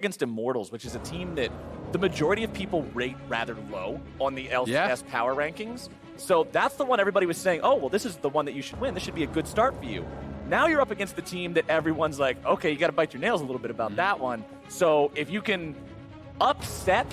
against Immortals, which is a team that the majority of people rate rather low on the LCS power rankings. So that's the one everybody was saying, oh, well, this is the one that you should win. This should be a good start for you. Now you're up against the team that everyone's like, okay, you got to bite your nails a little bit about that one. So if you can upset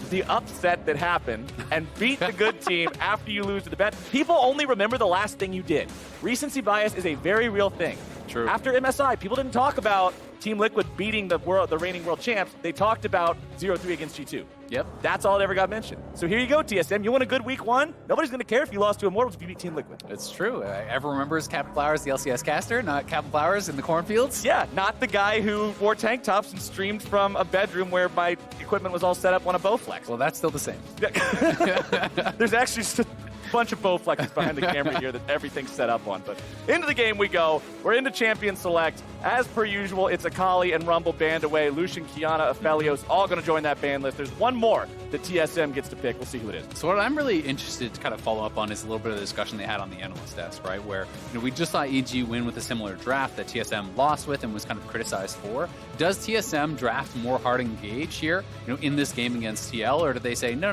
the upset that happened and beat the good team after you lose to the bad, people only remember the last thing you did. Recency bias is a very real thing. True. After MSI, people didn't talk about Team Liquid beating the reigning world champs. They talked about 0-3 against G2. Yep. That's all that ever got mentioned. So here you go, TSM. You won a good week one. Nobody's going to care if you lost to Immortals if you beat Team Liquid. It's true. Everyone remembers Captain Flowers, the LCS caster, not Captain Flowers in the cornfields. Yeah, not the guy who wore tank tops and streamed from a bedroom where my equipment was all set up on a Bowflex. Well, that's still the same. There's actually just a bunch of Bowflexes behind the camera here that everything's set up on. But into the game we go. We're into Champion Select. As per usual, it's Akali and Rumble banned away. Lucian, Kiana, Aphelios all going to join that ban list. There's one more that TSM gets to pick. We'll see who it is. So what I'm really interested to kind of follow up on is a little bit of the discussion they had on the analyst desk, right? Where we just saw EG win with a similar draft that TSM lost with and was kind of criticized for. Does TSM draft more hard engage here, in this game against TL, or do they say no?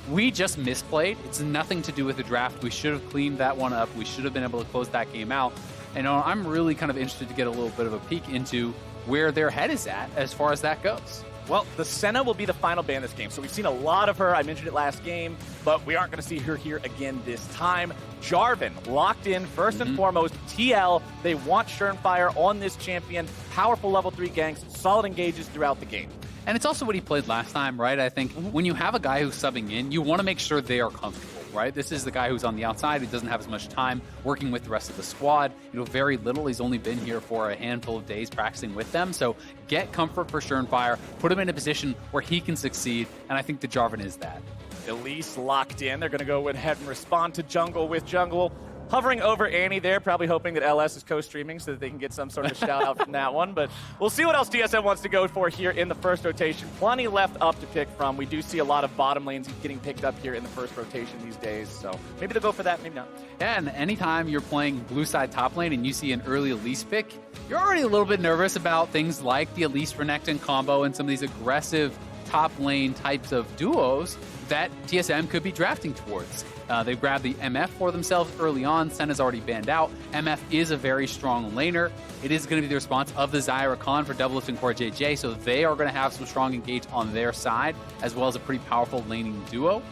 We just misplayed. It's nothing to do with the draft. We should have cleaned that one up. We should have been able to close that game out. And I'm really kind of interested to get a little bit of a peek into where their head is at as far as that goes. Well, the Senna will be the final ban this game. So we've seen a lot of her. I mentioned it last game, but we aren't going to see her here again this time. Jarvan locked in first and foremost. TL, they want Surnfire on this champion. Powerful level 3 ganks, solid engages throughout the game. And it's also what he played last time, right? I think when you have a guy who's subbing in, you want to make sure they are comfortable, right? This is the guy who's on the outside, who doesn't have as much time working with the rest of the squad. Very little. He's only been here for a handful of days practicing with them. So get comfort for Surnfire, put him in a position where he can succeed, and I think the Jarvan is that. Elise locked in. They're going to go ahead and respond to jungle with jungle. Hovering over Annie there, probably hoping that LS is co-streaming so that they can get some sort of shout-out from that one. But we'll see what else TSM wants to go for here in the first rotation. Plenty left up to pick from. We do see a lot of bottom lanes getting picked up here in the first rotation these days. So maybe they'll go for that, maybe not. Yeah, and anytime you're playing blue side top lane and you see an early Elise pick, you're already a little bit nervous about things like the Elise Renekton combo and some of these aggressive top lane types of duos that TSM could be drafting towards. They grabbed the MF for themselves early on. Senna's already banned out. MF is a very strong laner. It is going to be the response of the Zyra Khan for Doublelift and Core JJ, so they are going to have some strong engage on their side, as well as a pretty powerful laning duo.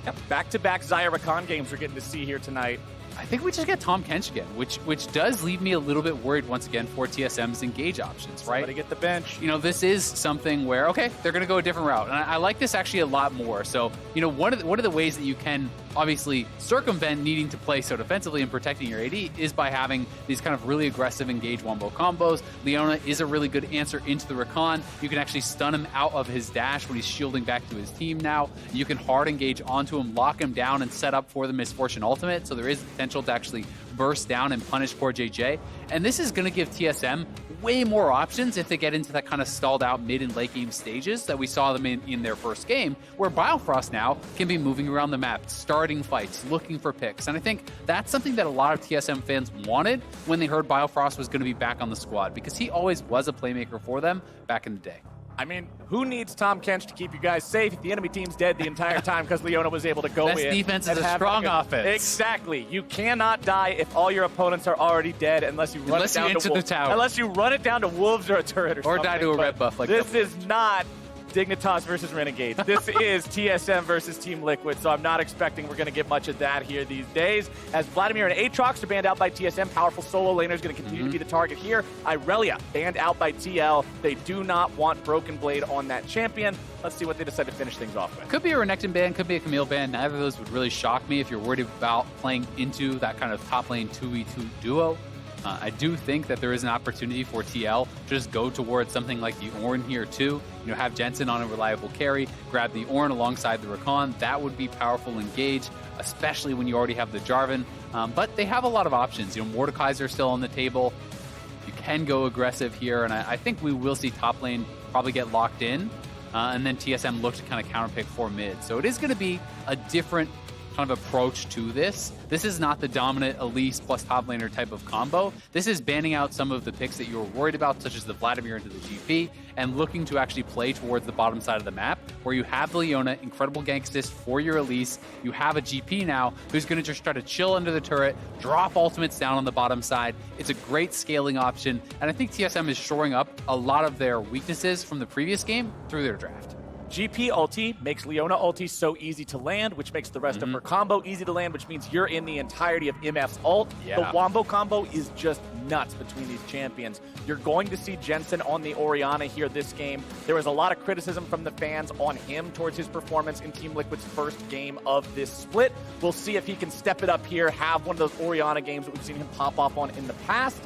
Yep, back-to-back Zyra Khan games we're getting to see here tonight. I think we just get Tahm Kench again, which does leave me a little bit worried once again for TSM's engage options, right? Somebody get the bench. This is something where, okay, they're going to go a different route. And I like this actually a lot more. So, one of the ways that you can obviously circumvent needing to play so defensively and protecting your AD is by having these kind of really aggressive engage wombo combos. Leona is a really good answer into the Rakan. You can actually stun him out of his dash when he's shielding back to his team now. You can hard engage onto him, lock him down, and set up for the Misfortune ultimate. So there is potential to actually burst down and punish Core JJ. And this is going to give TSM way more options if they get into that kind of stalled out mid and late game stages that we saw them in their first game, where Biofrost now can be moving around the map, starting fights, looking for picks. And I think that's something that a lot of TSM fans wanted when they heard Biofrost was going to be back on the squad, because he always was a playmaker for them back in the day. I mean, who needs Tahm Kench to keep you guys safe if the enemy team's dead the entire time because Leona was able to go in? Best defense is a strong offense. Exactly. You cannot die if all your opponents are already dead unless you run it down to the tower. Unless you run it down to wolves or a turret or something. Or die to a red buff like this. This is not Dignitas versus Renegades. This is TSM versus Team Liquid, so I'm not expecting we're going to get much of that here these days. As Vladimir and Aatrox are banned out by TSM, powerful solo laner is going to continue to be the target here. Irelia banned out by TL. They do not want Broken Blade on that champion. Let's see what they decide to finish things off with. Could be a Renekton ban, could be a Camille ban. Neither of those would really shock me if you're worried about playing into that kind of top lane 2v2 duo. I do think that there is an opportunity for TL to just go towards something like the Ornn here too. Have Jensen on a reliable carry, grab the Ornn alongside the Rakan. That would be powerful engage, especially when you already have the Jarvan. But they have a lot of options. Mordekaiser still on the table. You can go aggressive here, and I think we will see top lane probably get locked in, and then TSM look to kind of counterpick for mid. So it is going to be a different kind of approach to this. This is not the dominant Elise plus top laner type of combo. This is banning out some of the picks that you were worried about, such as the Vladimir into the GP, and looking to actually play towards the bottom side of the map, where you have the Leona, incredible gank assist for your Elise. You have a GP now who's going to just try to chill under the turret, drop ultimates down on the bottom side. It's a great scaling option, and I think TSM is shoring up a lot of their weaknesses from the previous game through their draft. GP ulti makes Leona ulti so easy to land, which makes the rest of her combo easy to land, which means you're in the entirety of MF's ult. Yeah. The Wombo combo is just nuts between these champions. You're going to see Jensen on the Orianna here this game. There was a lot of criticism from the fans on him towards his performance in Team Liquid's first game of this split. We'll see if he can step it up here, have one of those Orianna games that we've seen him pop off on in the past.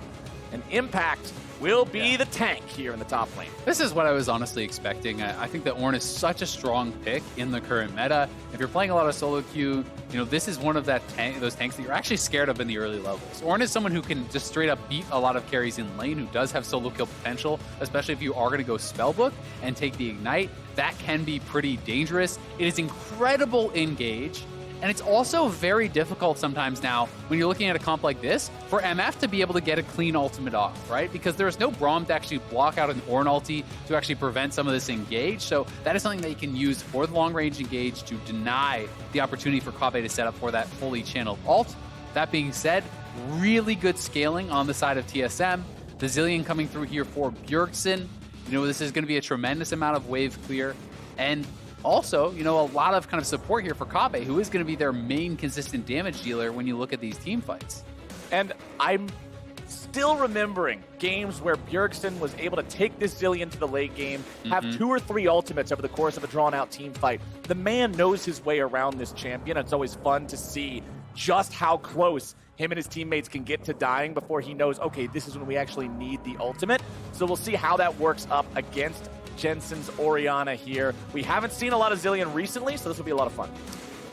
And Impact will be the tank here in the top lane. This is what I was honestly expecting. I think that Ornn is such a strong pick in the current meta. If you're playing a lot of solo queue, this is one of those tanks that you're actually scared of in the early levels. Ornn is someone who can just straight up beat a lot of carries in lane, who does have solo kill potential, especially if you are going to go Spellbook and take the Ignite. That can be pretty dangerous. It is incredible engage. And it's also very difficult sometimes now when you're looking at a comp like this for MF to be able to get a clean ultimate off, right? Because there's no Braum to actually block out an Ornn ulti to actually prevent some of this engage. So that is something that you can use for the long range engage to deny the opportunity for Kobbe to set up for that fully channeled ult. That being said, really good scaling on the side of TSM. The Zilean coming through here for Bjergsen. This is going to be a tremendous amount of wave clear. And also, a lot of kind of support here for Kobbe, who is going to be their main consistent damage dealer when you look at these team fights. And I'm still remembering games where Bjergsen was able to take this Zilean to the late game, have 2 or 3 ultimates over the course of a drawn-out team fight. The man knows his way around this champion. It's always fun to see just how close him and his teammates can get to dying before he knows, okay, this is when we actually need the ultimate. So we'll see how that works up against Jensen's Orianna here. We haven't seen a lot of Zilean recently, so this will be a lot of fun.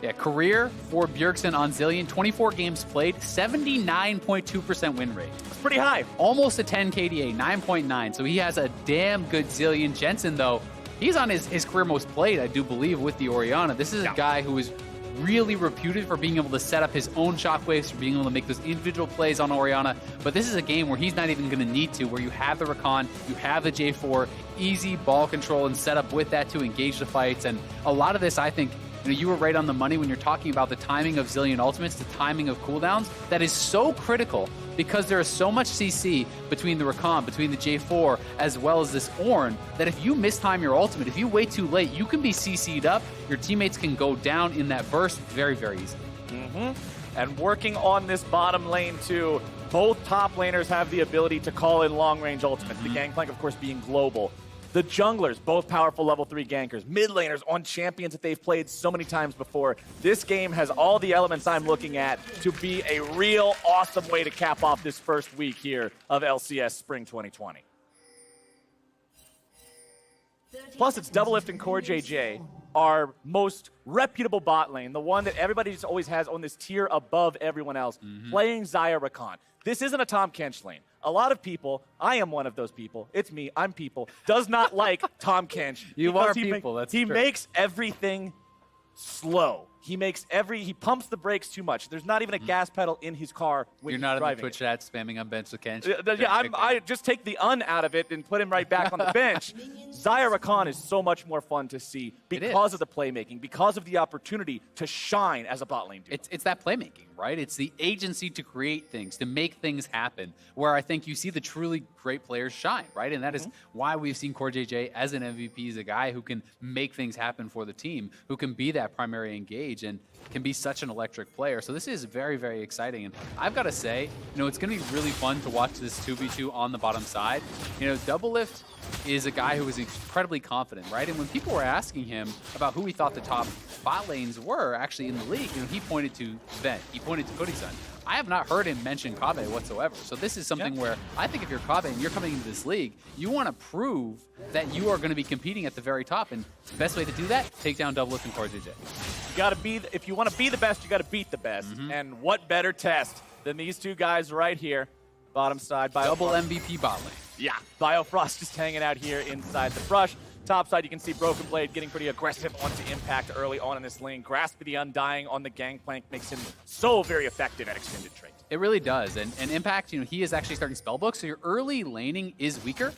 Yeah, career for Bjergsen on Zilean, 24 games played, 79.2% win rate. It's pretty high. Almost a 10 KDA, 9.9. So he has a damn good Zilean. Jensen, though, he's on his career most played, I do believe, with the Orianna. This is a guy who is really reputed for being able to set up his own shockwaves, for being able to make those individual plays on Orianna. But this is a game where he's not even going to need to, where you have the Rakan, you have the J4, easy ball control and setup with that to engage the fights. And a lot of this, I think, you were right on the money when you're talking about the timing of Zilean ultimates, the timing of cooldowns. That is so critical because there is so much CC between the Rakan, between the J4, as well as this Ornn, that if you mistime your ultimate, if you wait too late, you can be CC'd up. Your teammates can go down in that burst very, very easily. And working on this bottom lane too, both top laners have the ability to call in long-range ultimates. The Gangplank, of course, being global. The junglers, both powerful level 3 gankers. Mid laners on champions that they've played so many times before. This game has all the elements I'm looking at to be a real awesome way to cap off this first week here of LCS Spring 2020. Plus, it's Doublelift and Core JJ, our most reputable bot lane, the one that everybody just always has on this tier above everyone else, playing Xayah Rakan. This isn't a Tahm Kench lane. A lot of people, I am one of those people, it's me, I'm people, does not like Tahm Kench. You are people, that's true. He makes everything slow. He pumps the brakes too much. There's not even a gas pedal in his car when You're he's not in driving the Twitch chat spamming on bench with Kench. I just take the out of it and put him right back on the bench. Xayah Rakan is so much more fun to see because of the playmaking, because of the opportunity to shine as a bot lane duo. It's that playmaking, right? It's the agency to create things, to make things happen, where I think you see the truly great players shine, right? And that is why we've seen Core JJ as an MVP, as a guy who can make things happen for the team, who can be that primary engage and can be such an electric player. So this is very, very exciting. And I've got to say, it's going to be really fun to watch this 2v2 on the bottom side. Doublelift is a guy who is incredibly confident, right? And when people were asking him about who he thought the top bot lanes were actually in the league, he pointed to Sven, he pointed to Kodi-san. I have not heard him mention Kobbe whatsoever. So this is something where I think if you're Kobbe and you're coming into this league, you want to prove that you are going to be competing at the very top. And the best way to do that, take down Doublelift and Core JJ. If you want to be the best, you got to beat the best. And what better test than these two guys right here, bottom side. Double MVP bot lane. Yeah, Biofrost just hanging out here inside the brush. Top side, you can see Broken Blade getting pretty aggressive onto Impact early on in this lane. Grasp the Undying on the Gangplank makes him so very effective at extended trade. It really does. And Impact, he is actually starting Spellbook, so your early laning is weaker.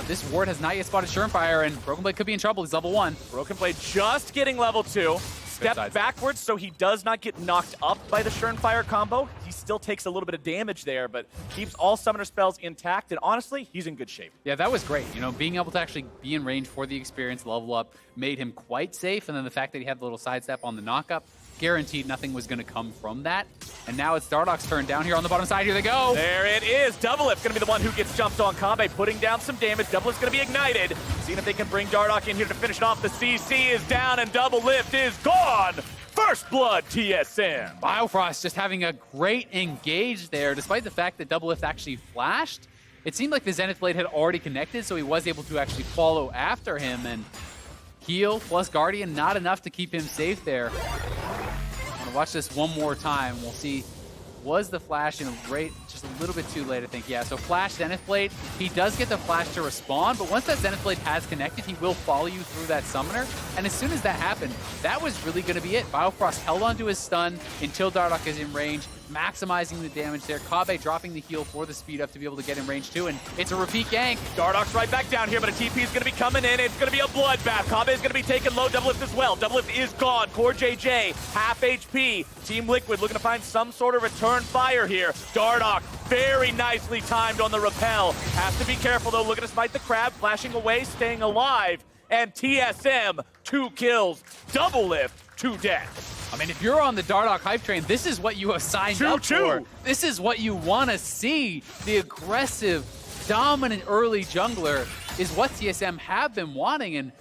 This ward has not yet spotted Surenfire, and Broken Blade could be in trouble. He's level 1. Broken Blade just getting level 2. Step backwards so he does not get knocked up by the Surenfire combo. He still takes a little bit of damage there, but keeps all summoner spells intact, and honestly, he's in good shape. Yeah, that was great. Being able to actually be in range for the experience level up made him quite safe, and then the fact that he had the little sidestep on the knockup, guaranteed nothing was going to come from that. And now it's Dardoch's turn down here on the bottom side. Here they go. There it is. Doublelift going to be the one who gets jumped on. Kabe putting down some damage. Doublelift's going to be ignited. Seeing if they can bring Dardoch in here to finish it off. The CC is down and Doublelift is gone. First blood, TSM. Biofrost just having a great engage there, despite the fact that Doublelift actually flashed. It seemed like the Zenith Blade had already connected, so he was able to actually follow after him, and heal plus Guardian, not enough to keep him safe there. I'm gonna watch this one more time. We'll see, was the flash just a little bit too late, I think. Yeah, so flash Zenith Blade. He does get the flash to respond, but once that Zenith Blade has connected, he will follow you through that summoner. And as soon as that happened, that was really gonna be it. Biofrost held onto his stun until Dardoch is in range, maximizing the damage there. Kabe dropping the heal for the speed up to be able to get in range too, and it's a repeat gank. Dardoch's right back down here, but a TP is going to be coming in. It's going to be a bloodbath. Kabe is going to be taking low. Doublelift as well. Doublelift is gone. Core JJ, half HP. Team Liquid looking to find some sort of return fire here. Dardoch very nicely timed on the repel. Has to be careful though. Looking to smite the crab, flashing away, staying alive. And TSM, 2 kills. Doublelift, 2 deaths. I mean, if you're on the Dardoch hype train, this is what you have signed up for. This is what you want to see. The aggressive, dominant early jungler is what TSM have been wanting, and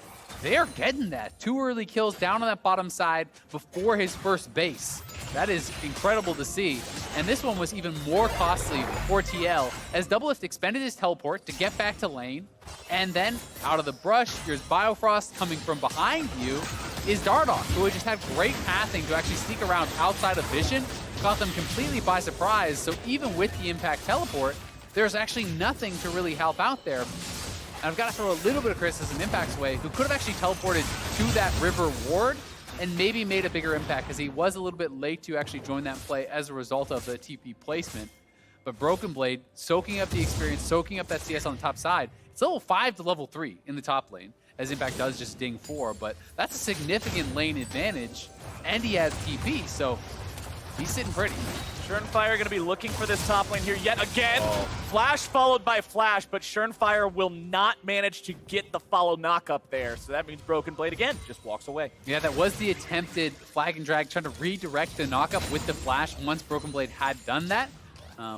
they're getting that. 2 early kills down on that bottom side before his first base. That is incredible to see. And this one was even more costly for TL, as Doublelift expended his teleport to get back to lane, and then out of the brush, here's Biofrost coming from behind you, is Dardoch, who had just had great pathing to actually sneak around outside of vision, caught them completely by surprise. So even with the impact teleport, there's actually nothing to really help out there. And I've got to throw a little bit of criticism Impact's way, who could have actually teleported to that river ward and maybe made a bigger impact, because he was a little bit late to actually join that play as a result of the TP placement. But Broken Blade, soaking up the experience, soaking up that CS on the top side. It's level 5 to level 3 in the top lane, as Impact does just ding 4, but that's a significant lane advantage, and he has TP, so he's sitting pretty. Surenfire going to be looking for this top lane here yet again. Flash followed by flash, but Surenfire will not manage to get the follow knock up there. So that means Broken Blade again just walks away. Yeah, that was the attempted flag and drag, trying to redirect the knockup with the flash once Broken Blade had done that.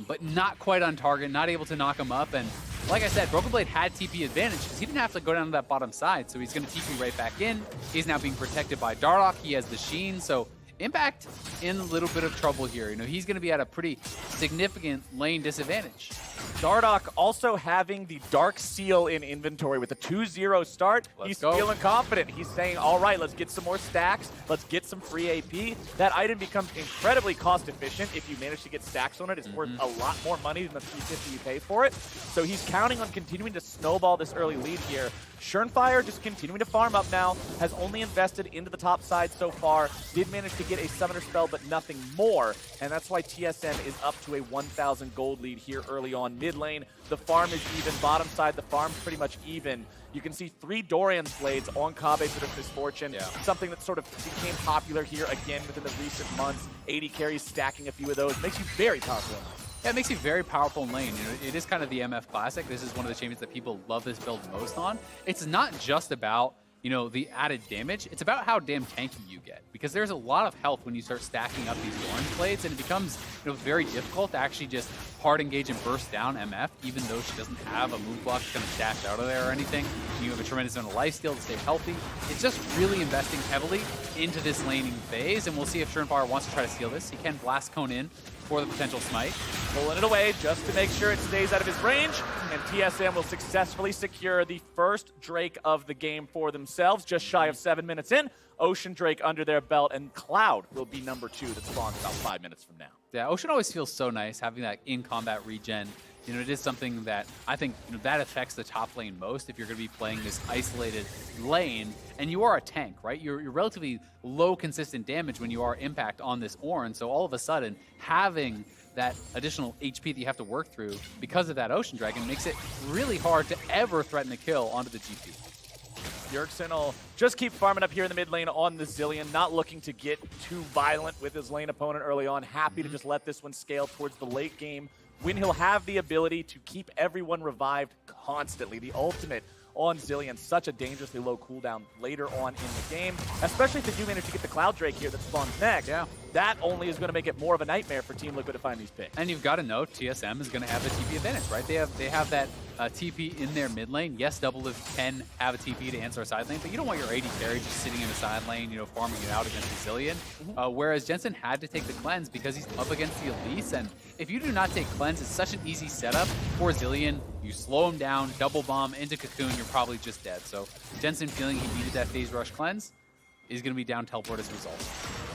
But not quite on target, not able to knock him up. And like I said, Broken Blade had TP advantage because he didn't have to go down to that bottom side. So he's going to TP right back in. He's now being protected by Dardoch. He has the Sheen. So Impact in a little bit of trouble here. He's going to be at a pretty significant lane disadvantage. Dardoch also having the Dark Seal in inventory with a 2-0 start. He's feeling confident. He's saying, all right, let's get some more stacks. Let's get some free AP. That item becomes incredibly cost efficient. If you manage to get stacks on it, it's worth a lot more money than the $350 you pay for it. So he's counting on continuing to snowball this early lead here. Surenfire just continuing to farm up now, has only invested into the top side so far, did manage to get a summoner spell, but nothing more, and that's why TSM is up to a 1,000 gold lead here early on mid lane. The farm is even, bottom side, the farm's pretty much even. You can see 3 Dorian's Blades on Kabe for this misfortune, something that sort of became popular here again within the recent months. 80 carries stacking a few of those, makes you very powerful. Yeah, it makes you very powerful in lane. It is kind of the MF Classic. This is one of the champions that people love this build most on. It's not just about, the added damage. It's about how damn tanky you get, because there's a lot of health when you start stacking up these orange blades, and it becomes very difficult to actually just hard engage and burst down MF, even though she doesn't have a move block kind of dashed out of there or anything. You have a tremendous amount of lifesteal to stay healthy. It's just really investing heavily into this laning phase, and we'll see if Surenfire wants to try to steal this. He can blast cone in for the potential smite. Pulling it away just to make sure it stays out of his range, and TSM will successfully secure the first Drake of the game for themselves, just shy of 7 minutes in. Ocean Drake under their belt, and Cloud will be number 2 that spawns about 5 minutes from now. Yeah, Ocean always feels so nice having that in-combat regen. you know, it is something that I think, you know, that affects the top lane most if you're going to be playing this isolated lane, and you are a tank, right? You're relatively low consistent damage when you are impact on this Ornn, so all of a sudden having that additional HP that you have to work through because of that Ocean Dragon makes it really hard to ever threaten a kill onto the GP. Bjergsen will just keep farming up here in the mid lane on the Zilean, not looking to get too violent with his lane opponent early on. Happy to just let this one scale towards the late game when he'll have the ability to keep everyone revived constantly. The ultimate on Zilean, such a dangerously low cooldown later on in the game, especially if they do manage to get the Cloud Drake here that spawns next. Yeah. That only is going to make it more of a nightmare for Team Liquid to find these picks. And you've got to know TSM is going to have the TP advantage, right? They have that TP in their mid lane. Yes, Doublelift can have a TP to answer a side lane, but you don't want your AD carry just sitting in the side lane, you know, farming it out against the Zilean. Whereas Jensen had to take the cleanse because he's up against the Elise, and if you do not take cleanse, it's such an easy setup for Zilean. You slow him down, double bomb into Cocoon, you're probably just dead. So Jensen feeling he needed that phase rush cleanse is going to be down teleport as a result.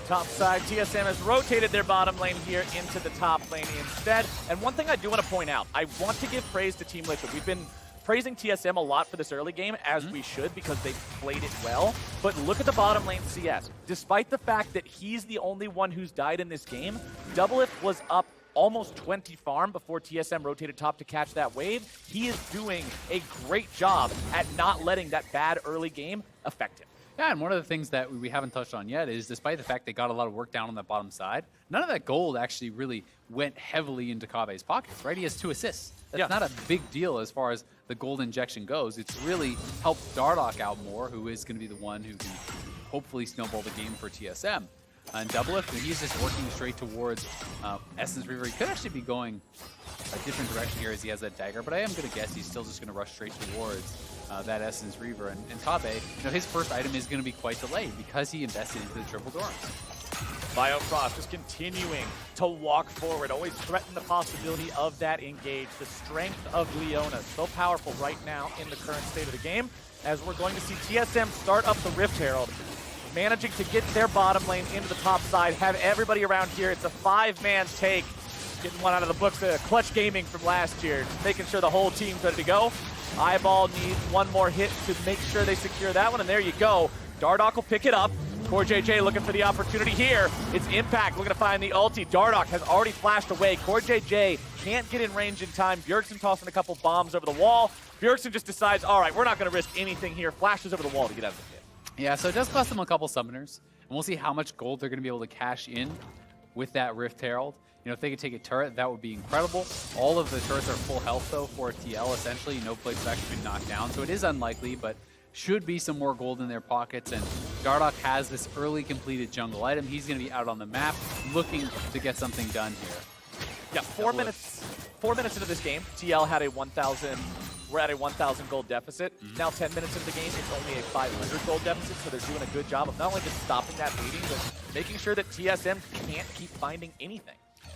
Top side, TSM has rotated their bottom lane here into the top lane instead. And one thing I do want to point out, I want to give praise to Team Liquid. We've been praising TSM a lot for this early game, as we should, because they played it well. But look at the bottom lane CS. Despite the fact that he's the only one who's died in this game, Doublelift was up almost 20 farm before TSM rotated top to catch that wave. He is doing a great job at not letting that bad early game affect him. Yeah, and one of the things that we haven't touched on yet is despite the fact they got a lot of work down on that bottom side, none of that gold actually really went heavily into Kabe's pockets, right? He has 2 assists. That's not a big deal as far as the gold injection goes. It's really helped Dardoch out more, who is going to be the one who can hopefully snowball the game for TSM. And Doublelift, he's just working straight towards Essence Reaver. He could actually be going a different direction here as he has that dagger, but I am going to guess he's still just going to rush straight towards that Essence Reaver. And Kabe, you know, his first item is going to be quite delayed because he invested into the triple Dorms. Biofrost just continuing to walk forward, always threaten the possibility of that engage. The strength of Leona, so powerful right now in the current state of the game, as we're going to see TSM start up the Rift Herald, managing to get their bottom lane into the top side, have everybody around here. It's a 5-man take, getting one out of the books, Clutch Gaming from last year, just making sure the whole team's ready to go. Eyeball needs one more hit to make sure they secure that one, and there you go. Dardoch will pick it up. CoreJJ looking for the opportunity here. It's Impact looking to find the ulti. Dardoch has already flashed away. CoreJJ can't get in range in time. Bjergsen tossing a couple bombs over the wall. Bjergsen just decides, all right, we're not going to risk anything here. Flashes over the wall to get out of the pit. Yeah, so it does cost them a couple summoners, and we'll see how much gold they're going to be able to cash in with that Rift Herald. You know, if they could take a turret, that would be incredible. All of the turrets are full health, though, for TL, essentially. No place has actually been knocked down, so it is unlikely, but should be some more gold in their pockets, and Dardoch has this early completed jungle item. He's going to be out on the map looking to get something done here. Yeah, 4 minutes into this game, TL had a 1,000. We're at a 1,000 gold deficit. Now 10 minutes into the game, it's only a 500 gold deficit, so they're doing a good job of not only just stopping that bleeding, but making sure that TSM can't keep finding anything.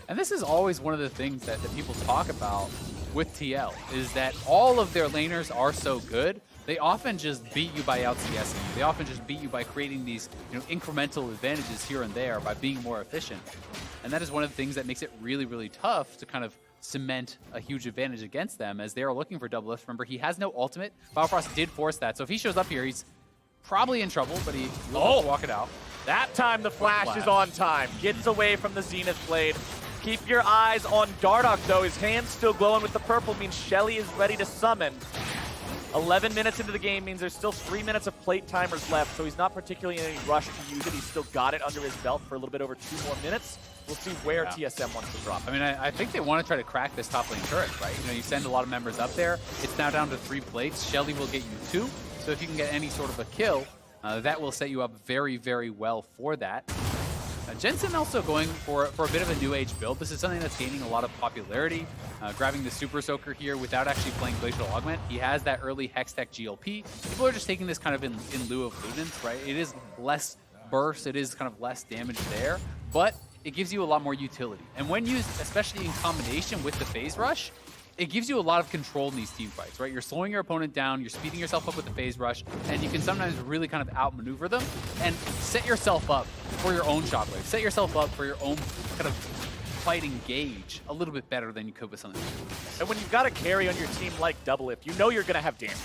And this is always one of the things that people talk about with TL, is that all of their laners are so good, they often just beat you by out-CSing you. They often just beat you by creating these, you know, incremental advantages here and there by being more efficient. And that is one of the things that makes it really, really tough to kind of cement a huge advantage against them, as they are looking for Doublelift. Remember, he has no ultimate. Biofrost did force that, so if he shows up here, he's probably in trouble, but he will walk it out. That time the flash is on time. Gets away from the Zenith Blade. Keep your eyes on Dardoch, though. His hand's still glowing with the purple, means Shelly is ready to summon. 11 minutes into the game means there's still 3 minutes of plate timers left, so he's not particularly in any rush to use it. He's still got it under his belt for a little bit over 2 more minutes. We'll see where TSM wants to drop it. I mean, I think they want to try to crack this top lane turret, right? You know, you send a lot of members up there. It's now down to 3 plates. Shelly will get you 2, so if you can get any sort of a kill, that will set you up very, very well for that. Jensen also going for a bit of a new age build. This is something that's gaining a lot of popularity. Grabbing the Super Soaker here without actually playing Glacial Augment. He has that early Hextech GLP. People are just taking this kind of in lieu of Lunance, right? It is less burst, it is kind of less damage there, but it gives you a lot more utility. And when used, especially in combination with the Phase Rush, it gives you a lot of control in these team fights, right? You're slowing your opponent down, you're speeding yourself up with the Phase Rush, and you can sometimes really kind of outmaneuver them and set yourself up for your own shockwave. Set yourself up for your own kind of fight engage a little bit better than you could with something like Ludens. And when you've got a carry on your team like Doublelift, you know you're going to have damage.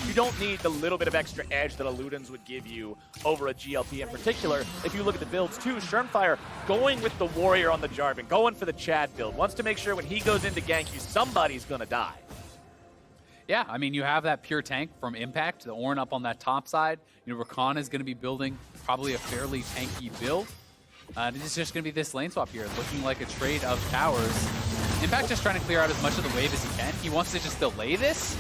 You don't need the little bit of extra edge that a Ludens would give you over a GLP in particular. If you look at the builds too, Shermfire going with the Warrior on the Jarvan, going for the Chad build, wants to make sure when he goes into gank you, somebody's going to die. Yeah, I mean, you have that pure tank from Impact, the Ornn up on that top side. You know, Rakan is going to be building probably a fairly tanky build. It's just going to be this lane swap here, looking like a trade of towers. Impact just trying to clear out as much of the wave as he can. He wants to just delay this.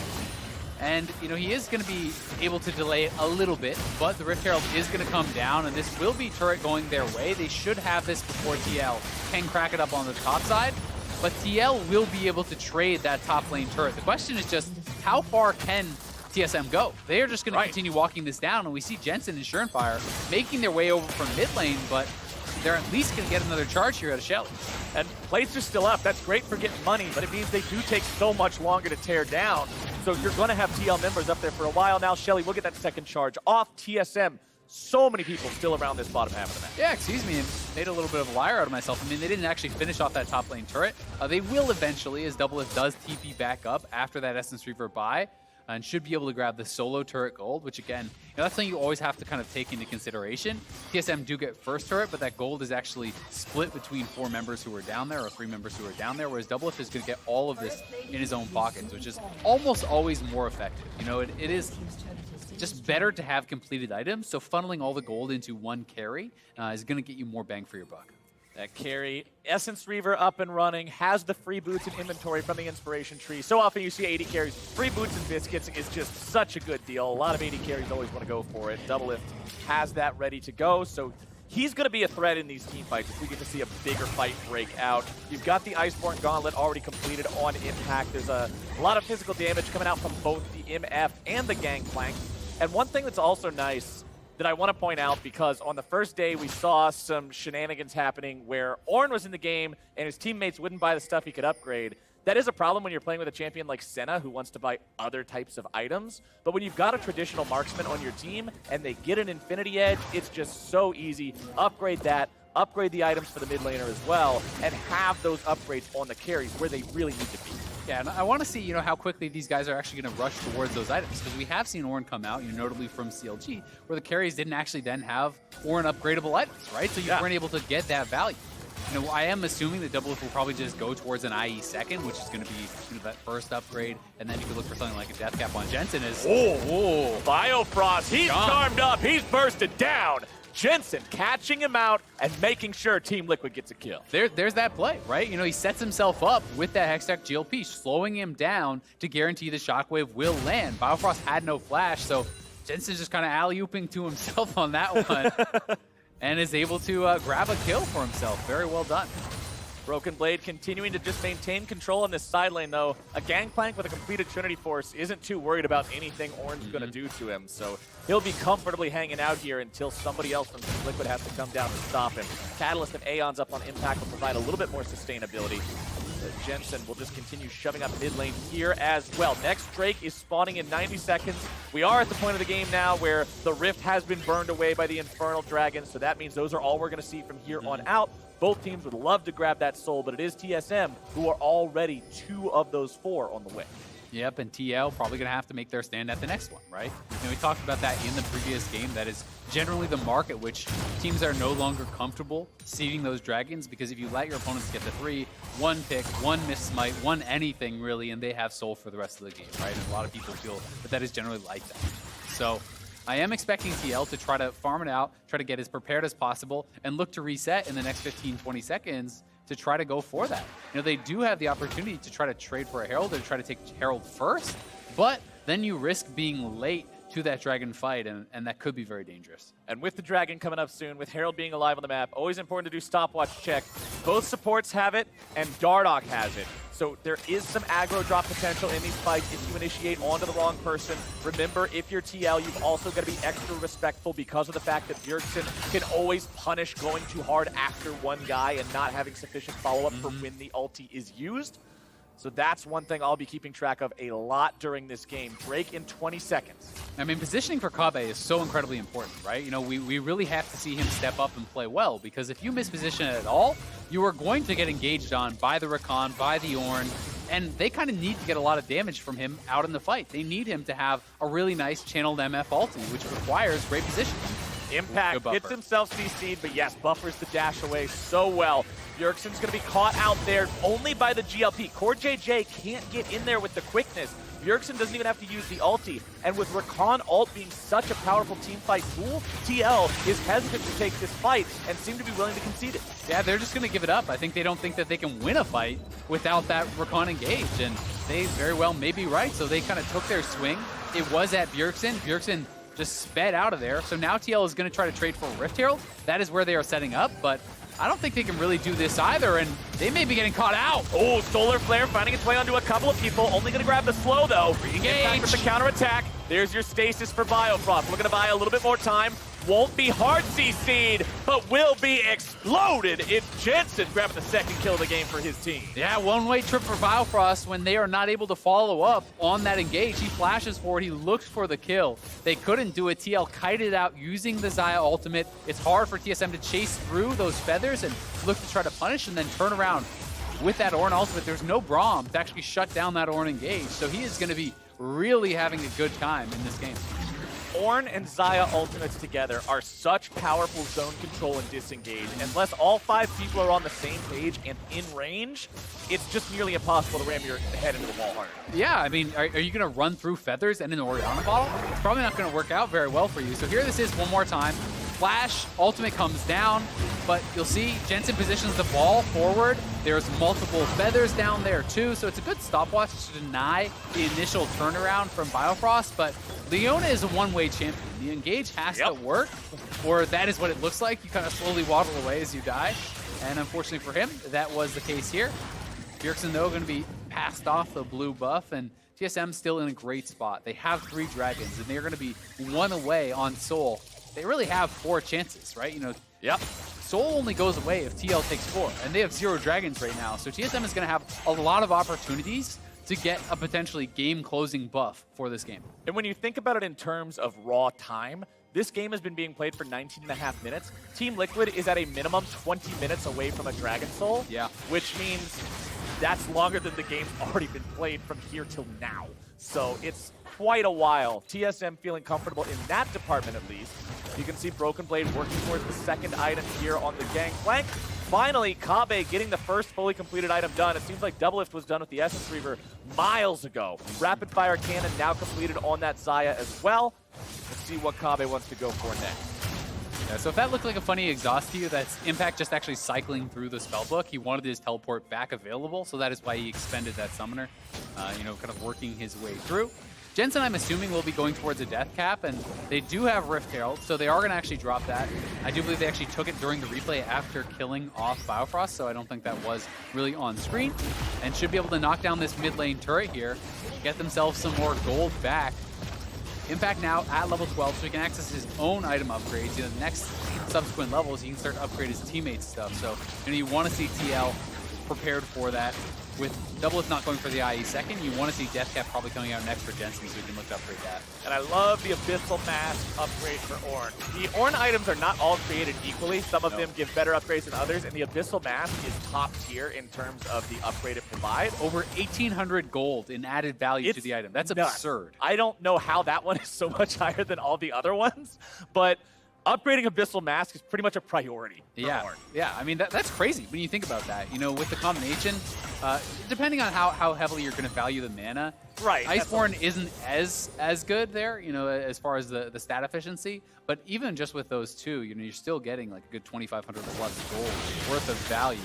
And, you know, he is going to be able to delay it a little bit, but the Rift Herald is going to come down, and this will be turret going their way. They should have this before TL can crack it up on the top side, but TL will be able to trade that top lane turret. The question is just, how far can TSM go? They are just going to continue walking this down, and we see Jensen and Shermfire making their way over from mid lane, but they're at least going to get another charge here out of Shelly. And plates are still up. That's great for getting money, but it means they do take so much longer to tear down. So you're going to have TL members up there for a while now. Shelly will get that second charge off TSM. So many people still around this bottom half of the map. Yeah, excuse me, and made a little bit of a liar out of myself. I mean, they didn't actually finish off that top lane turret. They will eventually, as Doublelift does TP back up after that Essence Reaver buy, and should be able to grab the solo turret gold, which again, you know, that's something you always have to kind of take into consideration. TSM do get first turret, but that gold is actually split between 4 members who are down there, or 3 members who are down there, whereas Doublelift is going to get all of this in his own pockets, which is almost always more effective. You know, it is just better to have completed items, so funneling all the gold into one carry is going to get you more bang for your buck. That carry, Essence Reaver up and running, has the free boots and inventory from the Inspiration Tree. So often you see AD carries, free boots and biscuits is just such a good deal. A lot of AD carries always want to go for it. Doublelift has that ready to go, so he's going to be a threat in these team fights if we get to see a bigger fight break out. You've got the Iceborne Gauntlet already completed on Impact. There's a lot of physical damage coming out from both the MF and the Gangplank. And one thing that's also nice that I want to point out, because on the first day we saw some shenanigans happening where Ornn was in the game and his teammates wouldn't buy the stuff he could upgrade. That is a problem when you're playing with a champion like Senna who wants to buy other types of items. But when you've got a traditional marksman on your team and they get an Infinity Edge, it's just so easy. Upgrade that, upgrade the items for the mid laner as well, and have those upgrades on the carries where they really need to be. Yeah, and I want to see, you know, how quickly these guys are actually going to rush towards those items, because we have seen Ornn come out, you know, notably from CLG, where the carries didn't actually then have Ornn upgradable items, right? So you weren't able to get that value. You know, I am assuming that Doublelift will probably just go towards an IE second, which is going to be, you know, that first upgrade, and then you could look for something like a Death Cap on Jensen. Biofrost, he's charmed up, he's bursted down. Jensen catching him out and making sure Team Liquid gets a kill. There's that play, right? You know, he sets himself up with that Hextech GLP, slowing him down to guarantee the Shockwave will land. Biofrost had no flash, so Jensen's just kind of alley-ooping to himself on that one and is able to grab a kill for himself. Very well done. Broken Blade continuing to just maintain control on this side lane, though. A Gangplank with a completed Trinity Force isn't too worried about anything Ornn's going to do to him, so he'll be comfortably hanging out here until somebody else from Team Liquid has to come down and stop him. Catalyst and Aeons up on Impact will provide a little bit more sustainability. Jensen will just continue shoving up mid lane here as well. Next Drake is spawning in 90 seconds. We are at the point of the game now where the Rift has been burned away by the Infernal Dragon, so that means those are all we're going to see from here on out. Both teams would love to grab that soul, but it is TSM who are already 2 of those 4 on the way. Yep, and TL probably going to have to make their stand at the next one, right? You know, we talked about that in the previous game. That is generally the mark at which teams are no longer comfortable seeding those dragons, because if you let your opponents get the 3, 1 pick, 1 miss smite, 1 anything really, and they have soul for the rest of the game, right? And a lot of people feel that is generally like that. So I am expecting TL to try to farm it out, try to get as prepared as possible, and look to reset in the next 15-20 seconds to try to go for that. You know, they do have the opportunity to try to trade for a Herald or try to take Herald first, but then you risk being late to that dragon fight, and that could be very dangerous. And with the dragon coming up soon, with Herald being alive on the map, always important to do stopwatch check. Both supports have it, and Dardoch has it. So there is some aggro drop potential in these fights if you initiate onto the wrong person. Remember, if you're TL, you've also got to be extra respectful because of the fact that Bjergsen can always punish going too hard after one guy and not having sufficient follow-up for when the ulti is used. So that's one thing I'll be keeping track of a lot during this game. Break in 20 seconds. I mean, positioning for Kabe is so incredibly important, right? You know, we really have to see him step up and play well, because if you misposition it at all, you are going to get engaged on by the Rakan, by the Ornn, and they kind of need to get a lot of damage from him out in the fight. They need him to have a really nice channeled MF ulti, which requires great positioning. Impact gets himself CC'd, but yes, buffers the dash away so well. Bjergsen's going to be caught out there only by the GLP. Core JJ can't get in there with the quickness. Bjergsen doesn't even have to use the ulti. And with Rakan ult being such a powerful teamfight tool, TL is hesitant to take this fight and seem to be willing to concede it. Yeah, they're just going to give it up. I think they don't think that they can win a fight without that Rakan engage, and they very well may be right. So they kind of took their swing. It was at Bjergsen. Bjergsen just sped out of there. So now TL is going to try to trade for Rift Herald. That is where they are setting up, but I don't think they can really do this either, and they may be getting caught out. Oh, Solar Flare finding its way onto a couple of people. Only going to grab the slow, though. Engage With the counterattack. There's your stasis for Biofrost. Looking to buy a little bit more time. Won't be hard CC'd, but will be exploded. It's Jensen grabbing the second kill of the game for his team. Yeah, one-way trip for Biofrost when they are not able to follow up on that engage. He flashes forward, he looks for the kill. They couldn't do it. TL kited out using the Xayah ultimate. It's hard for TSM to chase through those feathers and look to try to punish and then turn around with that Ornn ultimate. There's no Braum to actually shut down that Ornn engage, so he is going to be really having a good time in this game. Ornn and Xayah ultimates together are such powerful zone control and disengage. Unless all 5 people are on the same page and in range, it's just nearly impossible to ram your head into the wall hard. Yeah, I mean, are you going to run through feathers and an Orianna bottle? It's probably not going to work out very well for you. So here this is one more time. Flash, ultimate comes down, but you'll see Jensen positions the ball forward. There's multiple feathers down there too, so it's a good stopwatch to deny the initial turnaround from Biofrost, but Leona is a one-way champion. The engage has to work, or that is what it looks like. You kind of slowly waddle away as you die, and unfortunately for him, that was the case here. Bjergsen, though, going to be passed off the blue buff, and TSM still in a great spot. They have 3 dragons, and they're going to be 1 away on Soul. They really have 4 chances, right? You know, Soul only goes away if TL takes 4, and they have 0 dragons right now. So TSM is going to have a lot of opportunities to get a potentially game-closing buff for this game. And when you think about it in terms of raw time, this game has been being played for 19.5 minutes. Team Liquid is at a minimum 20 minutes away from a Dragon Soul, which means that's longer than the game's already been played from here till now. So it's quite a while. TSM feeling comfortable in that department at least. You can see Broken Blade working towards the second item here on the Gangplank. Finally, Kabe getting the first fully completed item done. It seems like Doublelift was done with the Essence Reaver miles ago. Rapid Fire Cannon now completed on that Xayah as well. Let's see what Kabe wants to go for next. Yeah, so if that looked like a funny exhaust to you, that's Impact just actually cycling through the spellbook. He wanted his teleport back available, so that is why he expended that summoner, you know, kind of working his way through. Jensen, I'm assuming, will be going towards a death cap, and they do have Rift Herald, so they are going to actually drop that. I do believe they actually took it during the replay after killing off Biofrost, so I don't think that was really on screen, and should be able to knock down this mid lane turret here, get themselves some more gold back. Impact now at level 12, so he can access his own item upgrades. In the next subsequent levels, he can start to upgrade his teammates' stuff. So you want to see TL prepared for that. With Doublelift not going for the IE second, you want to see Death Cap probably coming out next for Jensen, so you can look to upgrade that. And I love the Abyssal Mask upgrade for Ornn. The Ornn items are not all created equally. Some of them give better upgrades than others, and the Abyssal Mask is top tier in terms of the upgrade it provides. Over 1,800 gold in added value to the item. That's absurd. I don't know how that one is so much higher than all the other ones, but upgrading Abyssal Mask is pretty much a priority for Ornn. Yeah, I mean, that's crazy when you think about that. You know, with the combination, depending on how heavily you're going to value the mana, Iceborne isn't as good there, you know, as far as the stat efficiency. But even just with those two, you know, you're still getting like a good 2,500 plus gold worth of value.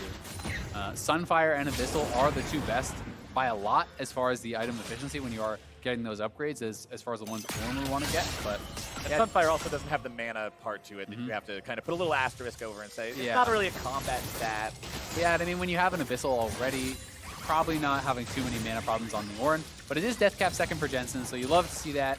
Sunfire and Abyssal are the 2 best by a lot as far as the item efficiency when you are getting those upgrades as far as the ones Ornn would want to get. But Sunfire also doesn't have the mana part to it that you have to kind of put a little asterisk over and say, it's not really a combat stat. Yeah, and I mean, when you have an Abyssal already, probably not having too many mana problems on the Ornn, but it is Death Cap second for Jensen, so you love to see that.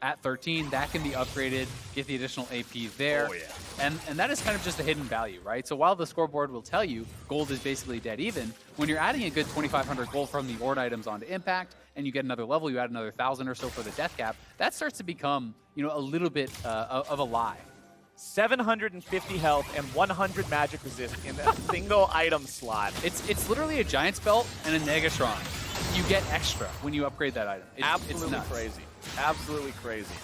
at 13. That can be upgraded, get the additional AP there. Oh, yeah. And that is kind of just a hidden value, right? So while the scoreboard will tell you gold is basically dead even, when you're adding a good 2,500 gold from the Ord items onto Impact, and you get another level, you add another 1,000 or so for the death cap, that starts to become, a little bit of a lie. 750 health and 100 magic resist in a single item slot. It's literally a Giant's Belt and a Negatron. You get extra when you upgrade that item. Absolutely crazy. Absolutely crazy.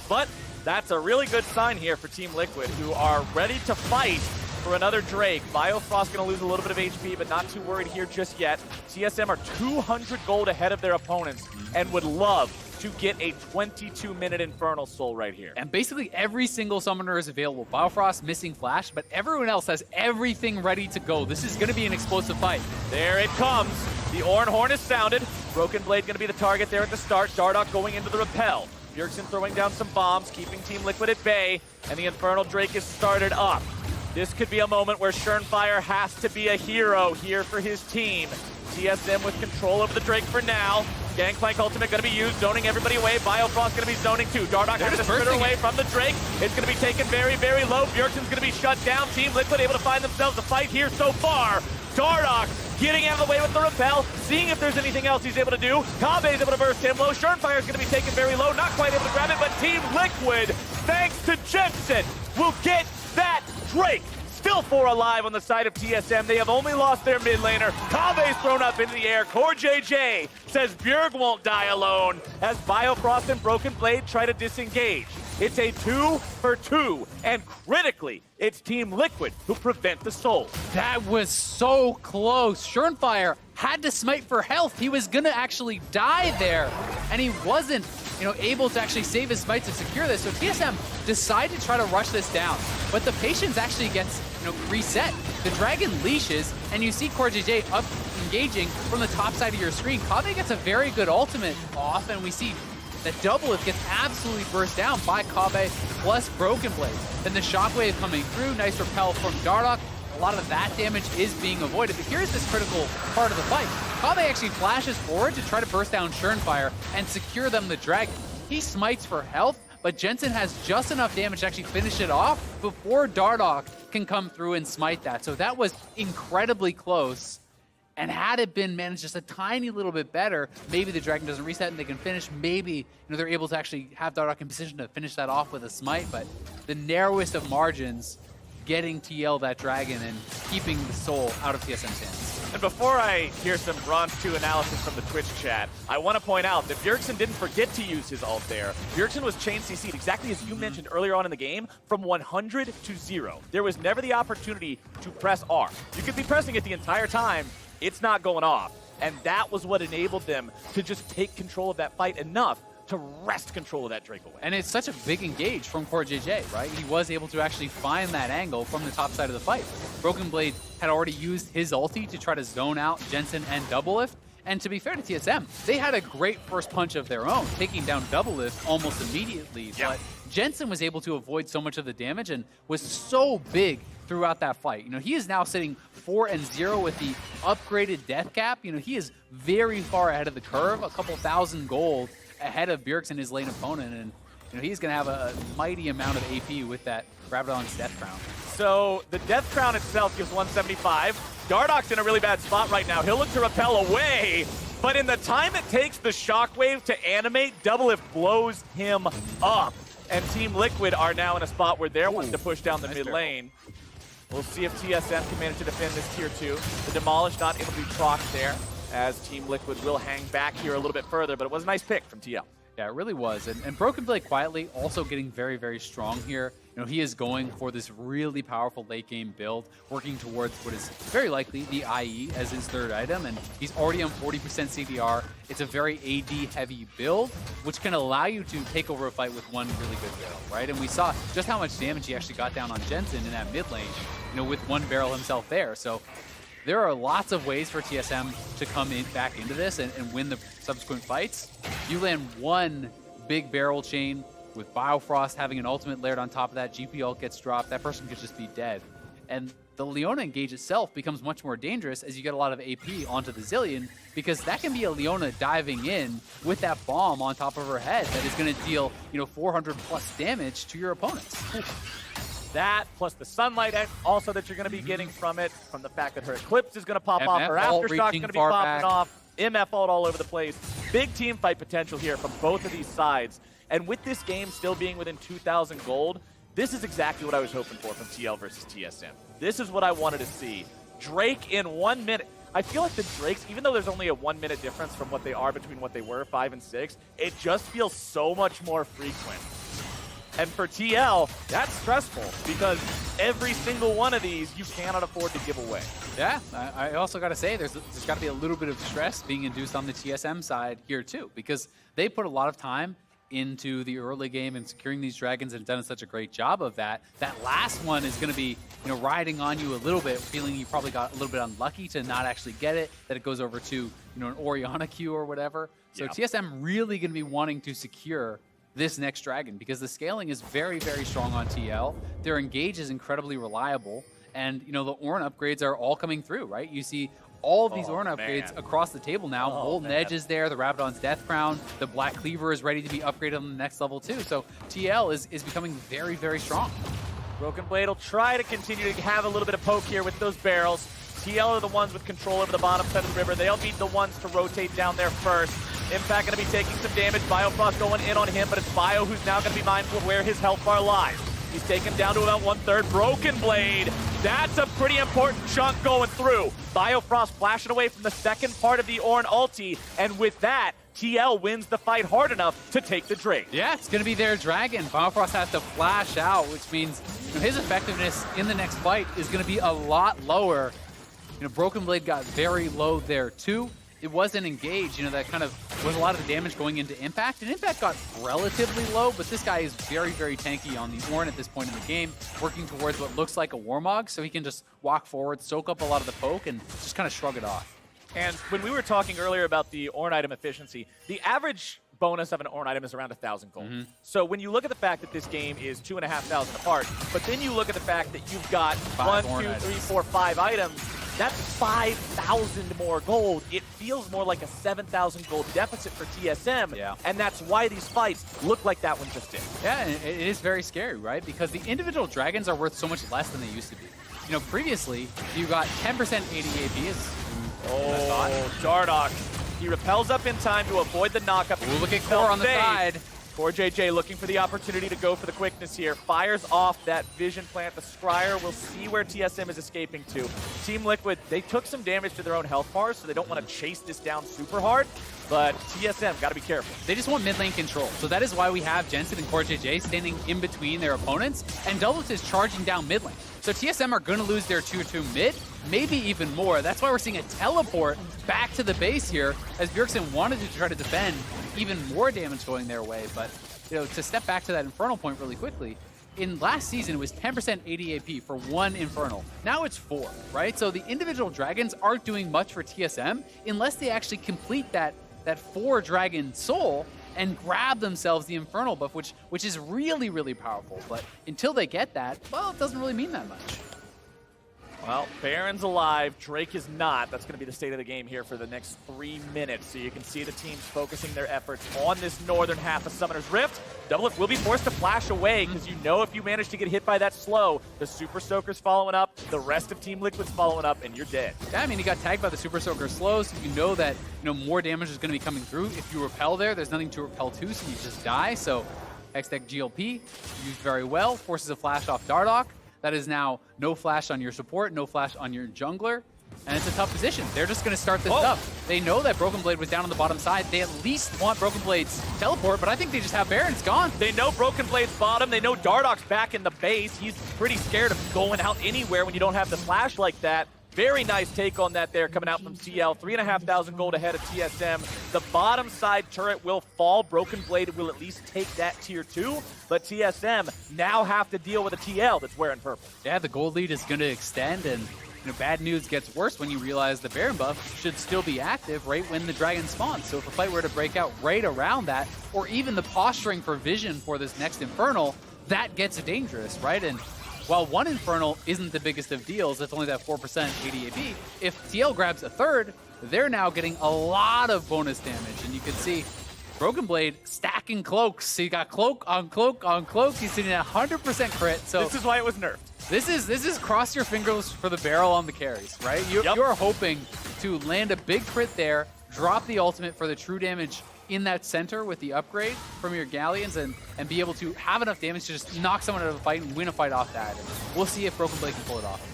But that's a really good sign here for Team Liquid, who are ready to fight for another Drake. Biofrost going to lose a little bit of HP, but not too worried here just yet. TSM are 200 gold ahead of their opponents and would love to get a 22-minute Infernal Soul right here. And basically every single summoner is available. Biofrost missing Flash, but everyone else has everything ready to go. This is going to be an explosive fight. There it comes. The Oran Horn is sounded. Broken Blade going to be the target there at the start. Dardoch going into the repel. Bjergsen throwing down some bombs, keeping Team Liquid at bay, and the Infernal Drake is started up. This could be a moment where Schernfire has to be a hero here for his team. TSM with control over the Drake for now. Gangplank ultimate going to be used, zoning everybody away. Biofrost going to be zoning too. Dardoch has to split away from the Drake. It's going to be taken very, very low. Bjergsen's going to be shut down. Team Liquid able to find themselves a fight here so far. Dardoch getting out of the way with the repel, seeing if there's anything else he's able to do. Kabe's able to burst him low. Schernfire's going to be taken very low, not quite able to grab it, but Team Liquid, thanks to Jensen, will get that Drake. Still 4 alive on the side of TSM. They have only lost their mid laner. Kabe's thrown up into the air. Core JJ says Bjerg won't die alone as Biofrost and Broken Blade try to disengage. It's a 2 for 2, and critically, it's Team Liquid who prevent the soul. That was so close. Schernfire had to smite for health. He was gonna actually die there, and he wasn't, able to actually save his smite to secure this. So TSM decided to try to rush this down, but the patience actually gets, reset. The dragon leashes, and you see Core JJ up engaging from the top side of your screen. Kabe gets a very good ultimate off, and we see that Doublelift gets absolutely burst down by Kabe plus Broken Blade. Then the Shockwave coming through, nice repel from Dardoch. A lot of that damage is being avoided, but here's this critical part of the fight. Kabe actually flashes forward to try to burst down Schernfire and secure them the dragon. He smites for health, but Jensen has just enough damage to actually finish it off before Dardoch can come through and smite that. So that was incredibly close. And had it been managed just a tiny little bit better, maybe the dragon doesn't reset and they can finish. Maybe they're able to actually have Dardoch in position to finish that off with a smite. But the narrowest of margins, getting TL that dragon and keeping the soul out of TSM's hands. And before I hear some Bronze 2 analysis from the Twitch chat, I want to point out that Bjergsen didn't forget to use his ult there. Bjergsen was chain CC'd exactly as you mentioned earlier on in the game, from 100 to 0. There was never the opportunity to press R. You could be pressing it the entire time, it's not going off. And that was what enabled them to just take control of that fight enough to wrest control of that Drake away. And it's such a big engage from Core JJ, right? He was able to actually find that angle from the top side of the fight. Broken Blade had already used his ulti to try to zone out Jensen and Doublelift. And to be fair to TSM, they had a great first punch of their own, taking down Doublelift almost immediately. Yeah. But Jensen was able to avoid so much of the damage and was so big throughout that fight. He is now sitting 4-0 with the upgraded death cap. He is very far ahead of the curve, a couple thousand gold ahead of Bjergsen, his lane opponent, and he's going to have a mighty amount of AP with that Rabadon's Death Crown. So the Death Crown itself gives 175. Dardoch's in a really bad spot right now. He'll look to repel away, but in the time it takes the Shockwave to animate, Doublelift blows him up. And Team Liquid are now in a spot where they're wanting to push down the mid lane. We'll see if TSM can manage to defend this tier 2. The Demolish not able to be procced there, as Team Liquid will hang back here a little bit further, but it was a nice pick from TL. Yeah, it really was. And Broken Blade quietly also getting very, very strong here. He is going for this really powerful late game build, working towards what is very likely the IE as his third item, and he's already on 40% CDR. It's a very AD heavy build, which can allow you to take over a fight with one really good barrel, right? And we saw just how much damage he actually got down on Jensen in that mid lane, with one barrel himself there. So there are lots of ways for TSM to come back into this and win the subsequent fights. You land one big barrel chain with Biofrost having an ultimate layered on top of that, GP ult gets dropped, that person could just be dead. And the Leona engage itself becomes much more dangerous as you get a lot of AP onto the Zillion, because that can be a Leona diving in with that bomb on top of her head that is going to deal, 400 plus damage to your opponents. That, plus the sunlight also that you're going to be getting from it, from the fact that her Eclipse is going to pop off, her Aftershock's going to be popping off, MF ult all over the place. Big team fight potential here from both of these sides. And with this game still being within 2,000 gold, this is exactly what I was hoping for from TL versus TSM. This is what I wanted to see. Drake in 1 minute. I feel like the Drakes, even though there's only a 1 minute difference from what they are between what they were, 5 and 6, it just feels so much more frequent. And for TL, that's stressful because every single one of these you cannot afford to give away. Yeah, I also got to say there's got to be a little bit of stress being induced on the TSM side here too, because they put a lot of time into the early game and securing these dragons and done such a great job of that. That last one is going to be, riding on you a little bit, feeling you probably got a little bit unlucky to not actually get it, that it goes over to, an Orianna queue or whatever. So yep. TSM really going to be wanting to secure this next dragon because the scaling is very, very strong on TL. Their engage is incredibly reliable, and the Ornn upgrades are all coming through, right? You see all of these Ornn upgrades across the table now. Molten Edge is there, the Rabadon's Death Crown, the Black Cleaver is ready to be upgraded on the next level too. So TL is becoming very, very strong. Broken Blade will try to continue to have a little bit of poke here with those barrels. TL are the ones with control over the bottom side of the river. They'll be the ones to rotate down there first. Impact going to be taking some damage. Biofrost going in on him, but it's Bio who's now going to be mindful of where his health bar lies. He's taken down to about 1/3. Broken Blade. That's a pretty important chunk going through. Biofrost flashing away from the second part of the Ornn ulti, and with that, TL wins the fight hard enough to take the Drake. Yeah, it's going to be their dragon. Biofrost has to flash out, which means his effectiveness in the next fight is going to be a lot lower. Broken Blade got very low there too. It wasn't engaged, that kind of was a lot of the damage going into Impact, and Impact got relatively low, but this guy is very, very tanky on the Ornn at this point in the game, working towards what looks like a Warmog, so he can just walk forward, soak up a lot of the poke, and just kind of shrug it off. And when we were talking earlier about the Ornn item efficiency, the average bonus of an Ornn item is around 1,000 gold. So when you look at the fact that this game is 2,500 apart, but then you look at the fact that you've got 1, 2, 3, 4, 5 items, that's 5,000 more gold. It feels more like a 7,000 gold deficit for TSM, and that's why these fights look like that one just did. Yeah, and it is very scary, right? Because the individual dragons are worth so much less than they used to be. Previously, you got 10% AD AP. Dardoch. He repels up in time to avoid the knockup. Ooh, look at Core on the side. Core JJ looking for the opportunity to go for the quickness here. Fires off that vision plant. The Scryer will see where TSM is escaping to. Team Liquid, they took some damage to their own health bars, so they don't want to chase this down super hard. But TSM, got to be careful. They just want mid lane control. So that is why we have Jensen and Core JJ standing in between their opponents, and Doublets is charging down mid lane. So TSM are going to lose their 2-2 mid, maybe even more. That's why we're seeing a teleport back to the base here, as Bjergsen wanted to try to defend, even more damage going their way. But, to step back to that Infernal point really quickly, in last season, it was 10% AD AP for one Infernal. Now it's 4, right? So the individual dragons aren't doing much for TSM unless they actually complete that 4 dragon soul and grab themselves the Infernal buff, which is really, really powerful. But until they get that, well, it doesn't really mean that much. Well, Baron's alive. Drake is not. That's going to be the state of the game here for the next 3 minutes. So you can see the teams focusing their efforts on this northern half of Summoner's Rift. Doublelift will be forced to flash away because if you manage to get hit by that slow, the Super Soaker's following up, the rest of Team Liquid's following up, and you're dead. Yeah, I mean, he got tagged by the Super Soaker slow, so you know that more damage is going to be coming through. If you repel there's nothing to repel to, so you just die. So Hextech GLP used very well, forces a flash off Dardoch. That is now no flash on your support, no flash on your jungler, and it's a tough position. They're just going to start this up. They know that Broken Blade was down on the bottom side. They at least want Broken Blade's teleport, but I think they just have Baron. It's gone. They know Broken Blade's bottom. They know Dardoch's back in the base. He's pretty scared of going out anywhere when you don't have the flash like that. Very nice take on that there coming out from TL. 3,500 gold ahead of TSM. The bottom side turret will fall. Broken Blade will at least take that tier 2. But TSM now have to deal with a TL that's wearing purple. Yeah, the gold lead is going to extend, and bad news gets worse when you realize the Baron buff should still be active right when the dragon spawns. So if a fight were to break out right around that, or even the posturing for vision for this next Infernal, that gets dangerous, right? And while one Infernal isn't the biggest of deals, it's only that 4% ADAP, if TL grabs a third, they're now getting a lot of bonus damage. And you can see Broken Blade stacking cloaks. So you got cloak on cloak on cloak. He's sitting at 100% crit. So this is why it was nerfed. This is cross your fingers for the barrel on the carries, right? You're hoping to land a big crit there, drop the ultimate for the true damage in that center with the upgrade from your Galleons, and be able to have enough damage to just knock someone out of a fight and win a fight off that. And we'll see if Broken Blade can pull it off.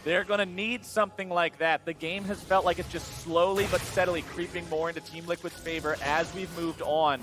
They're going to need something like that. The game has felt like it's just slowly but steadily creeping more into Team Liquid's favor as we've moved on.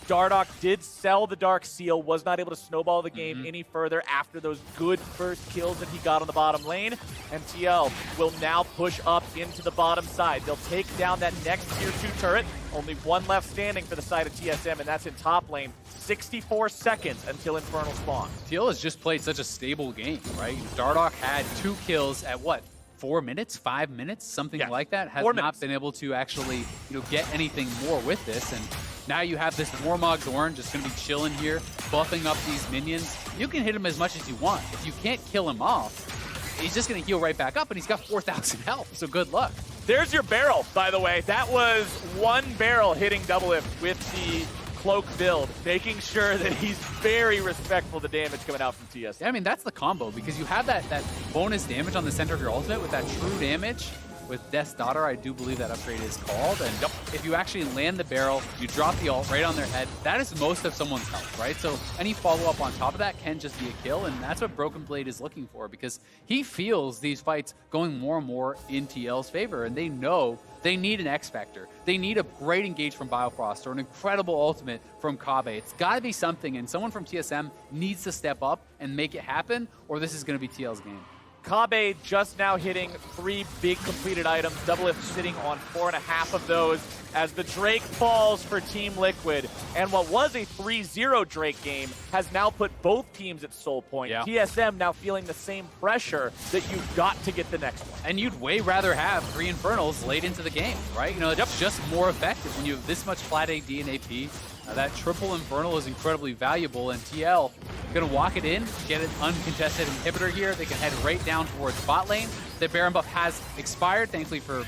Dardoch did sell the Dark Seal, was not able to snowball the game any further after those good first kills that he got on the bottom lane. And TL will now push up into the bottom side. They'll take down that next tier 2 turret. Only one left standing for the side of TSM, and that's in top lane. 64 seconds until Infernal spawns. TL has just played such a stable game, right? Dardoch had 2 kills at what? 4 minutes, 5 minutes, something like that. Has not been able to actually, get anything more with this. And now you have this Mormog Zorn just going to be chilling here, buffing up these minions. You can hit him as much as you want. If you can't kill him off, he's just going to heal right back up, and he's got 4,000 health, so good luck. There's your barrel, by the way. That was one barrel hitting Doublelift with the cloak build, making sure that he's very respectful of the damage coming out from TSM. Yeah, I mean, that's the combo, because you have that bonus damage on the center of your ultimate with that true damage. With Death's Daughter, I do believe that upgrade is called. And if you actually land the barrel, you drop the ult right on their head, that is most of someone's health, right? So any follow-up on top of that can just be a kill, and that's what Broken Blade is looking for, because he feels these fights going more and more in TL's favor, and they know they need an X Factor. They need a great engage from Biofrost or an incredible ultimate from Kabe. It's got to be something, and someone from TSM needs to step up and make it happen, or this is going to be TL's game. Kabe just now hitting 3 big completed items. Doublelift sitting on 4.5 of those as the Drake falls for Team Liquid. And what was a 3-0 Drake game has now put both teams at soul point. Yeah. TSM now feeling the same pressure that you've got to get the next one. And you'd way rather have 3 Infernals late into the game, right? It's just more effective when you have this much flat AD and AP. That triple Infernal is incredibly valuable, and TL going to walk it in, get an uncontested inhibitor here. They can head right down towards bot lane. The Baron buff has expired, thankfully for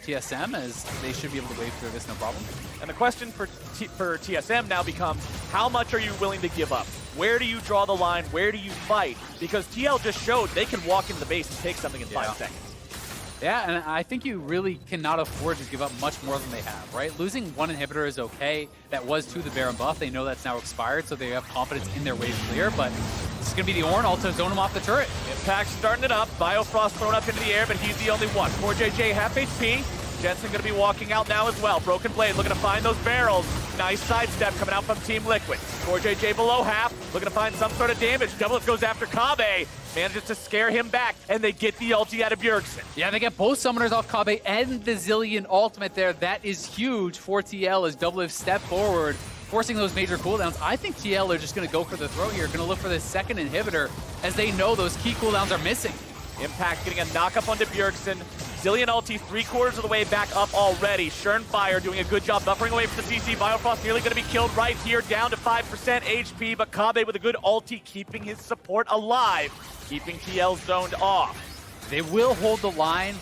TSM, as they should be able to wave through this no problem. And the question for TSM now becomes, how much are you willing to give up? Where do you draw the line? Where do you fight? Because TL just showed they can walk into the base and take something in 5 seconds. Yeah, and I think you really cannot afford to give up much more than they have, right? Losing 1 inhibitor is okay. That was to the Baron buff. They know that's now expired, so they have confidence in their wave clear, but this is going to be the Ornn also zone him off the turret. Impact starting it up. Biofrost thrown up into the air, but he's the only one. 4JJ half HP. Jensen going to be walking out now as well. Broken Blade looking to find those barrels. Nice sidestep coming out from Team Liquid. 4JJ below half, looking to find some sort of damage. Doublelift goes after Kabe, manages to scare him back, and they get the ulti out of Bjergsen. Yeah, they get both summoners off Kabe and the Zillion ultimate there. That is huge for TL as Doublelift step forward, forcing those major cooldowns. I think TL are just going to go for the throw here, going to look for the second inhibitor, as they know those key cooldowns are missing. Impact getting a knock up onto Bjergsen. Zillion ulti 3/4 of the way back up already. Schernfire doing a good job buffering away from the CC. Biofrost nearly going to be killed right here, down to 5% HP, but Kabe with a good ulti keeping his support alive, keeping TL zoned off. They will hold the line,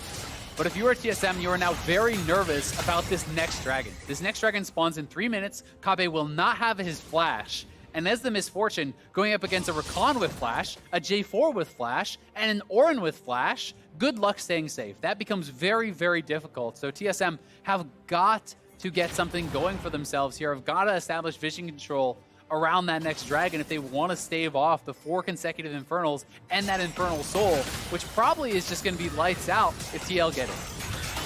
but if you are TSM, you are now very nervous about this next dragon. This next dragon spawns in 3 minutes. Kabe will not have his flash. And as the misfortune, going up against a Rakan with flash, a J4 with flash, and an Ornn with flash, good luck staying safe. That becomes very, very difficult. So TSM have got to get something going for themselves here, have got to establish vision control around that next dragon if they want to stave off the 4 consecutive Infernals and that Infernal Soul, which probably is just going to be lights out if TL get it.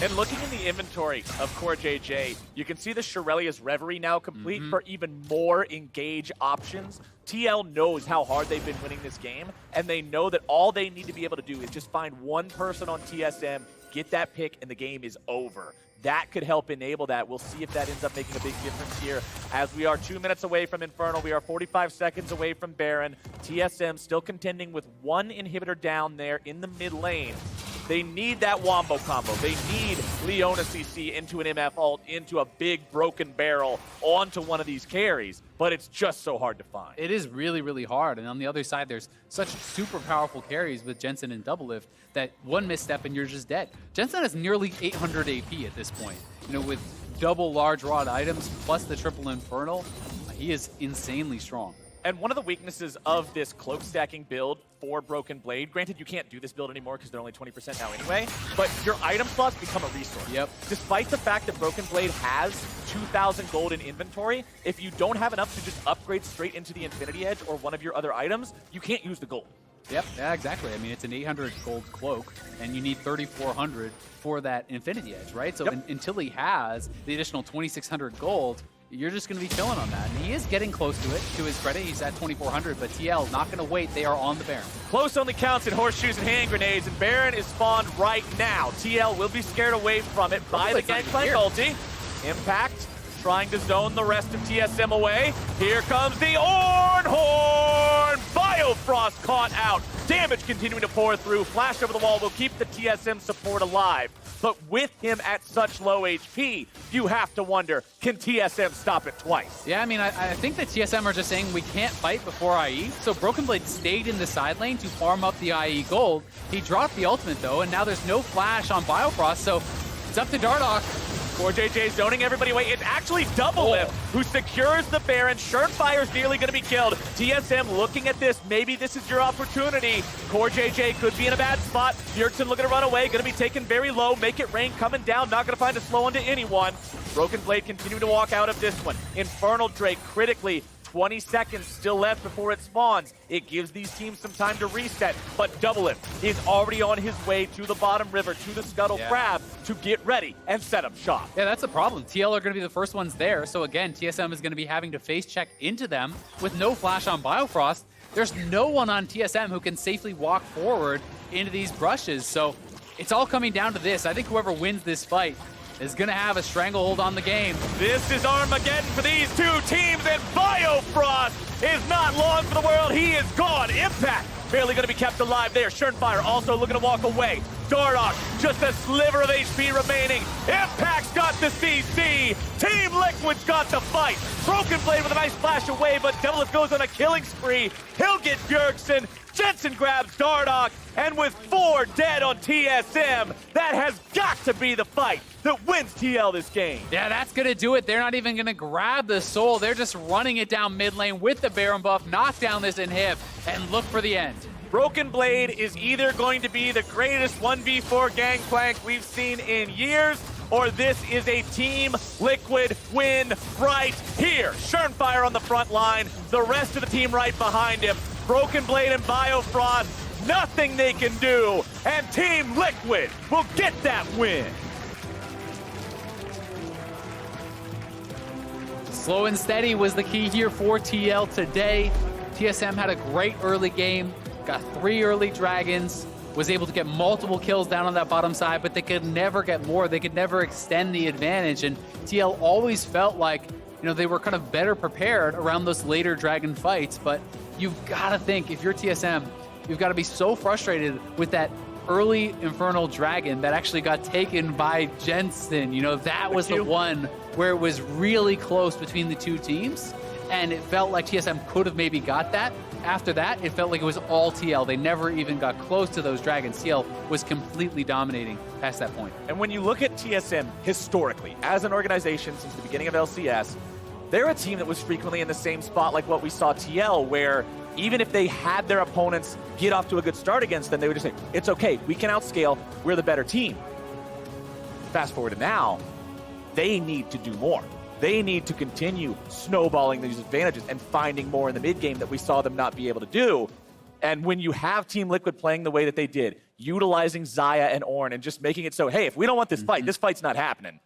And looking in the inventory of Core JJ, you can see the Shirelia's Reverie now complete for even more engage options. TL knows how hard they've been winning this game, and they know that all they need to be able to do is just find one person on TSM, get that pick, and the game is over. That could help enable that. We'll see if that ends up making a big difference here. As we are 2 minutes away from Infernal, we are 45 seconds away from Baron. TSM still contending with 1 inhibitor down there in the mid lane. They need that wombo combo. They need Leona CC into an MF ult, into a big broken barrel, onto one of these carries, but it's just so hard to find. It is really, really hard. And on the other side, there's such super powerful carries with Jensen and Doublelift that one misstep and you're just dead. Jensen has nearly 800 AP at this point. You know, with double large rod items plus the triple infernal, he is insanely strong. And one of the weaknesses of this cloak stacking build for Broken Blade, granted you can't do this build anymore because they're only 20% now anyway, but your item slots become a resource. Yep. Despite the fact that Broken Blade has 2,000 gold in inventory, if you don't have enough to just upgrade straight into the Infinity Edge or one of your other items, you can't use the gold. Yep, yeah, exactly. I mean, it's an 800 gold cloak, and you need 3,400 for that Infinity Edge, right? So until he has the additional 2,600 gold, you're just going to be chilling on that. And he is getting close to it. To his credit, he's at 2,400, but TL not going to wait. They are on the Baron. Close only counts in horseshoes and hand grenades, and Baron is spawned right now. TL will be scared away from it by the Gangplank ulti. Impact trying to zone the rest of TSM away. Here comes the Ornhorn! Biofrost caught out. Damage continuing to pour through. Flash over the wall will keep the TSM support alive. But with him at such low HP, you have to wonder, can TSM stop it twice? Yeah, I mean, I think the TSM are just saying we can't fight before IE. So Broken Blade stayed in the side lane to farm up the IE gold. He dropped the ultimate, though, and now there's no flash on Biofrost, so it's up to Dardoch. 4JJ zoning everybody away. It's actually Doublelift who secures the Baron. Shermfire's nearly going to be killed. TSM looking at this. Maybe this is your opportunity. CoreJJ could be in a bad spot. Bjergsen looking to run away. Going to be taken very low. Make it rain coming down. Not going to find a slow onto anyone. Broken Blade continuing to walk out of this one. Infernal Drake critically. 20 seconds still left before it spawns. It gives these teams some time to reset, but Doublelift is already on his way to the bottom river, to the Scuttle Crab, to get ready and set up shop. Yeah, that's the problem. TL are going to be the first ones there, so again, TSM is going to be having to face check into them with no flash on Biofrost. There's no one on TSM who can safely walk forward into these brushes, so it's all coming down to this. I think whoever wins this fight is going to have a stranglehold on the game. This is Armageddon for these two teams, and Biofrost is not long for the world. He is gone. Impact barely going to be kept alive there. Shermfire also looking to walk away. Dardoch, just a sliver of HP remaining. Impact's got the CC. Team Liquid's got the fight. Broken Blade with a nice flash away, but Doublelift goes on a killing spree. He'll get Bjergsen. Jensen grabs Dardoch, and with 4 dead on TSM, that has got to be the fight that wins TL this game. Yeah, that's going to do it. They're not even going to grab the soul. They're just running it down mid lane with the Baron buff, knock down this inhib, and look for the end. Broken Blade is either going to be the greatest 1v4 Gangplank we've seen in years, or this is a Team Liquid win right here. Shermfire on the front line, the rest of the team right behind him. Broken Blade and Biofrost, nothing they can do, and Team Liquid will get that win. Slow and steady was the key here for TL today. TSM had a great early game, got 3 early dragons, was able to get multiple kills down on that bottom side, but they could never get more. They could never extend the advantage, and TL always felt like, you know, they were kind of better prepared around those later dragon fights, but you've got to think, if you're TSM, you've got to be so frustrated with that early Infernal Dragon that actually got taken by Jensen. You know, that was the one where it was really close between the two teams, and it felt like TSM could have maybe got that. After that, it felt like it was all TL. They never even got close to those dragons. TL was completely dominating past that point. And when you look at TSM historically, as an organization since the beginning of LCS, they're a team that was frequently in the same spot like what we saw TL, where even if they had their opponents get off to a good start against them, they would just say, it's okay, we can outscale, we're the better team. Fast forward to now, they need to do more. They need to continue snowballing these advantages and finding more in the mid game that we saw them not be able to do. And when you have Team Liquid playing the way that they did, utilizing Xayah and Ornn and just making it so, hey, if we don't want this fight, this fight's not happening.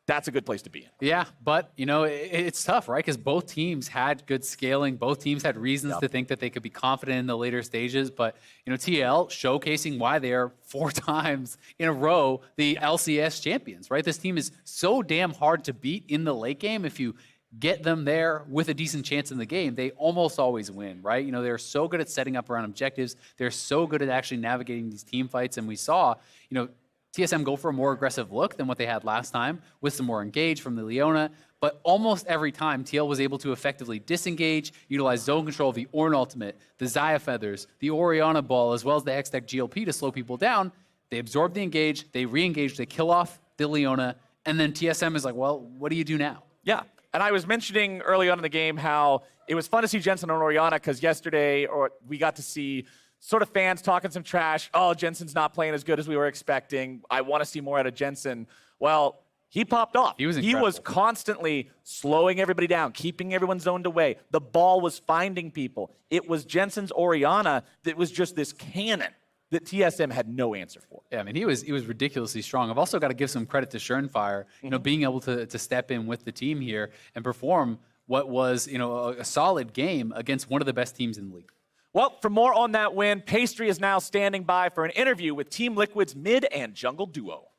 That's a good place to be in. Yeah, but, you know, it's tough, right? Because both teams had good scaling. Both teams had reasons to think that they could be confident in the later stages. But, you know, TL showcasing why they are 4 times in a row the LCS champions, right? This team is so damn hard to beat in the late game if you get them there with a decent chance in the game, they almost always win, right? They're so good at setting up around objectives. They're so good at actually navigating these team fights. And we saw, TSM go for a more aggressive look than what they had last time with some more engage from the Leona. But almost every time, TL was able to effectively disengage, utilize zone control, the Ornn ultimate, the Xayah feathers, the Orianna ball, as well as the Hextech GLP to slow people down. They absorb the engage, they re-engage, they kill off the Leona, and then TSM is like, well, what do you do now? Yeah, and I was mentioning early on in the game how it was fun to see Jensen and Orianna because yesterday we got to see sort of fans talking some trash. Oh, Jensen's not playing as good as we were expecting. I want to see more out of Jensen. Well, he popped off. He was incredible. He was constantly slowing everybody down, keeping everyone zoned away. The ball was finding people. It was Jensen's Orianna that was just this cannon that TSM had no answer for. Yeah, I mean, he was ridiculously strong. I've also got to give some credit to Schönfire, being able to step in with the team here and perform what was, a solid game against one of the best teams in the league. Well, for more on that win, Pastry is now standing by for an interview with Team Liquid's mid and jungle duo.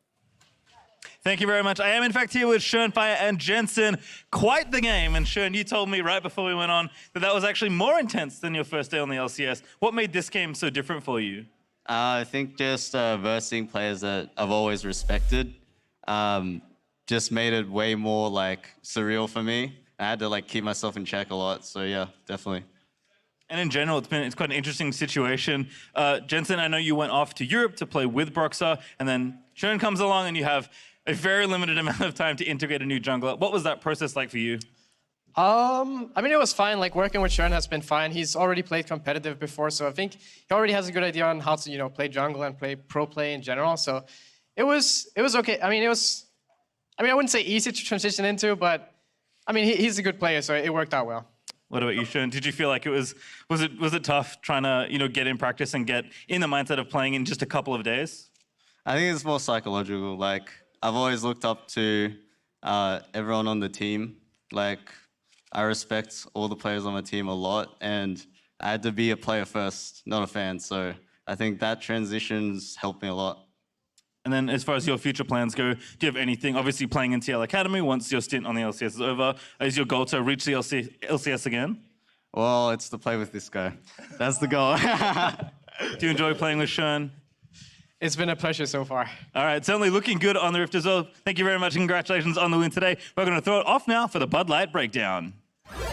Thank you very much. I am, in fact, here with Schönfire and Jensen. Quite the game. And Schön, you told me right before we went on that was actually more intense than your first day on the LCS. What made this game so different for you? I think just versing players that I've always respected just made it way more surreal for me. I had to keep myself in check a lot. So yeah, definitely. And in general, it's quite an interesting situation. Jensen, I know you went off to Europe to play with Broxah, and then Schön comes along and you have a very limited amount of time to integrate a new jungler. What was that process like for you? I mean, it was fine. Working with Schön has been fine. He's already played competitive before, so I think he already has a good idea on how to, play jungle and play pro play in general. So it was okay. I wouldn't say easy to transition into, but he's a good player, so it worked out well. What about you, Schön? Did you feel like was it tough trying to get in practice and get in the mindset of playing in just a couple of days? I think it's more psychological. I've always looked up to everyone on the team. I respect all the players on my team a lot, and I had to be a player first, not a fan. So I think that transition's helped me a lot. And then as far as your future plans go, do you have anything, obviously playing in TL Academy, once your stint on the LCS is over, is your goal to reach the LCS again? Well, it's to play with this guy. That's the goal. Do you enjoy playing with Schön? It's been a pleasure so far. All right, certainly looking good on the Rift as well. Thank you very much and congratulations on the win today. We're going to throw it off now for the Bud Light Breakdown.